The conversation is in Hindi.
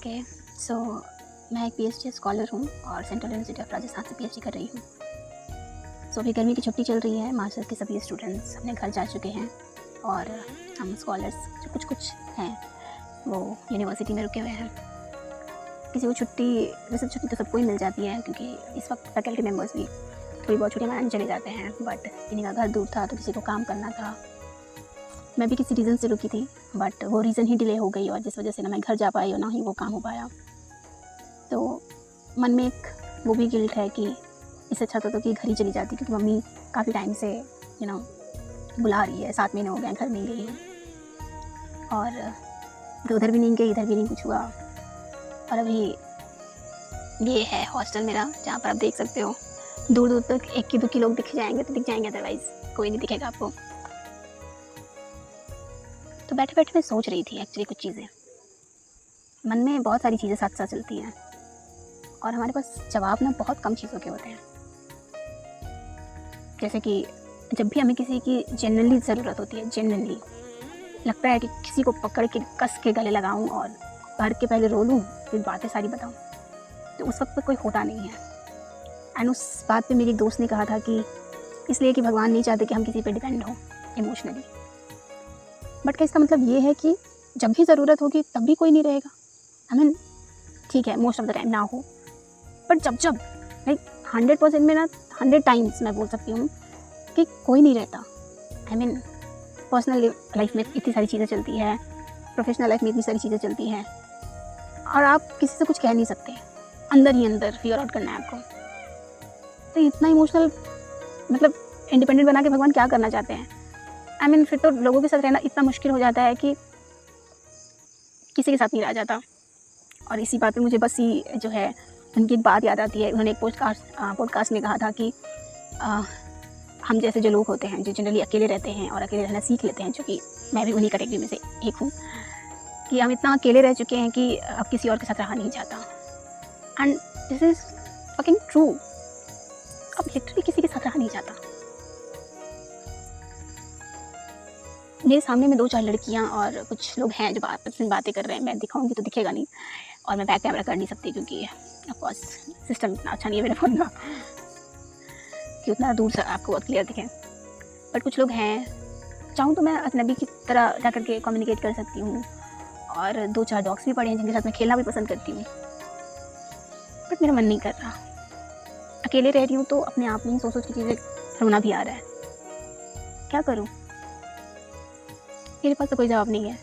ओके, सो मैं एक पीएचडी स्कॉलर हूँ और सेंट्रल यूनिवर्सिटी ऑफ राजस्थान से पीएचडी कर रही हूँ। सो अभी गर्मी की छुट्टी चल रही है, मास्टर्स के सभी स्टूडेंट्स अपने घर जा चुके हैं और हम स्कॉलर्स जो कुछ हैं वो यूनिवर्सिटी में रुके हुए हैं। किसी को छुट्टी, वैसे छुट्टी तो सबको ही मिल जाती है क्योंकि इस वक्त फैकल्टी मेम्बर्स भी थोड़ी बहुत छुट्टियाँ मनाने चले जाते हैं, बट किन्हीं का घर दूर था तो किसी को काम करना था। मैं भी किसी रीज़न से रुकी थी बट वो रीज़न ही डिले हो गई और जिस वजह से ना मैं घर जा पाई और ना ही वो काम हो पाया। तो मन में एक वो भी गिल्ट है कि इससे अच्छा तो कि घर ही चली जाती, क्योंकि मम्मी काफ़ी टाइम से बुला रही है, 7 महीने हो गए घर नहीं गई हूँ और उधर भी नहीं गई, इधर भी नहीं कुछ हुआ। और अभी ये है हॉस्टल मेरा, जहाँ पर आप देख सकते हो दूर दूर तक 1-2 लोग दिख जाएंगे तो दिख जाएंगे, अदरवाइज़ कोई नहीं दिखेगा आपको। तो बैठे बैठे मैं सोच रही थी एक्चुअली कुछ चीज़ें, मन में बहुत सारी चीज़ें साथ साथ चलती हैं और हमारे पास जवाब ना बहुत कम चीज़ों के होते हैं। जैसे कि जब भी हमें किसी की जेन्युइनली ज़रूरत होती है, जेन्युइनली लगता है कि किसी को पकड़ के कस के गले लगाऊं और भर के पहले रो लूं फिर बातें सारी बताऊं, तो उस वक्त पर कोई होता नहीं है। एंड उस बात पे मेरी एक दोस्त ने कहा था कि इसलिए कि भगवान नहीं चाहते कि हम किसी पे डिपेंड हों इमोशनली। बट क्या इसका मतलब ये है कि जब भी ज़रूरत होगी तब भी कोई नहीं रहेगा? आई मीन ठीक है, मोस्ट ऑफ द टाइम ना हो, बट जब लाइक 100% में ना 100 टाइम्स मैं बोल सकती हूँ कि कोई नहीं रहता। आई मीन पर्सनल लाइफ में इतनी सारी चीज़ें चलती है, प्रोफेशनल लाइफ में इतनी सारी चीज़ें चलती हैं और आप किसी से कुछ कह नहीं सकते, अंदर ही अंदर फिगर आउट करना है आपको। तो इतना इमोशनल मतलब इंडिपेंडेंट बना के भगवान क्या करना चाहते हैं? आई मीन फिर तो लोगों के साथ रहना इतना मुश्किल हो जाता है कि किसी के साथ नहीं रहा जाता। और इसी बात पे मुझे बस ही जो है उनकी एक बात याद आती है। उन्होंने एक पॉडकास्ट में कहा था कि हम जैसे जो लोग होते हैं जो जनरली अकेले रहते हैं और अकेले रहना सीख लेते हैं, जो कि मैं भी उन्हीं कैटेगरी में से एक हूँ, कि हम इतना अकेले रह चुके हैं कि अब किसी और के साथ रहा नहीं जाता। And this is fucking true, अब लिटरली किसी के साथ रहा नहीं जाता। मेरे सामने में 2-4 लड़कियां और कुछ लोग हैं जो आपस में बातें कर रहे हैं, मैं दिखाऊंगी तो दिखेगा नहीं और मैं बैक कैमरा कर नहीं सकती क्योंकि ऑफकोर्स सिस्टम इतना अच्छा नहीं है मेरे फ़ोन का कि उतना दूर से आपको बहुत क्लियर दिखे। बट कुछ लोग हैं, चाहूँ तो मैं अजनबी की तरह जा करके कम्युनिकेट कर सकती हूँ और 2-4 डॉग्स भी पड़े हैं जिनके साथ मैं खेलना भी पसंद करती हूँ, बट मेरा मन नहीं कर रहा। अकेले रह रही हूँ तो अपने आप में ही सोच की चीज़ें रोना भी आ रहा है। क्या करूँ? मेरे पास तो कोई जवाब नहीं है।